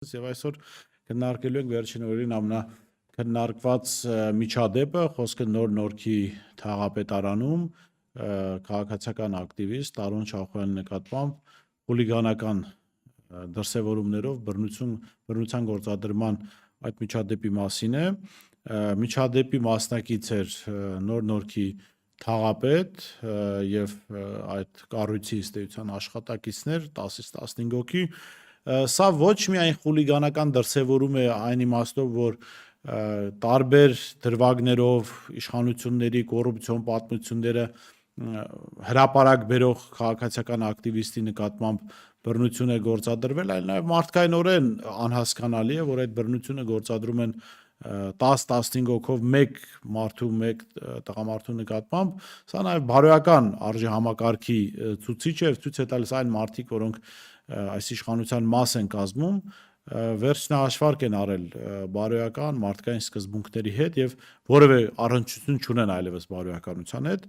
Եվ այսօր քննարկելու ենք վերջին օրերին ամենաքննարկված միջադեպը, խոսքը նոր Նորքի թաղապետարանում քաղաքացիական ակտիվիստ Տարոն Շախոյանի նկատմամբ խուլիգանական դրսևորումներով բռնության գործադրման այդ միջադեպի մասին է։ Միջադեպի մասնակից էր նոր Նորքի թաղապետ եւ այդ կառույցի ըստ էության աշխատակիցներ 10-ից 15 հոգի։ Սա ոչ միայն խուլիգանական դրսևորում է այն իմաստով, որ տարբեր դրվագներով իշխանությունների կոռուպցիոն պատմությունները հրապարակ բերող քաղաքացիական ակտիվիստի նկատմամբ բռնություն է գործադրվել, այլ նաև մարդկայնորեն անհասկանալի է, որ այդ բռնությունը գործադրում են 10-15 հոգով մեկ տղամարդու նկատմամբ, սա նաև բարոյական արժեհամակարգի ցուցիչ է, ցույց է տալիս այն մարդիկ, որոնք այս իշխանության մաս են կազմում, վերջնահաշվարկ են արել բարոյական մարդկային սկզբունքների հետ եւ որևէ առնչություն չունեն այլևս բարոյականության հետ,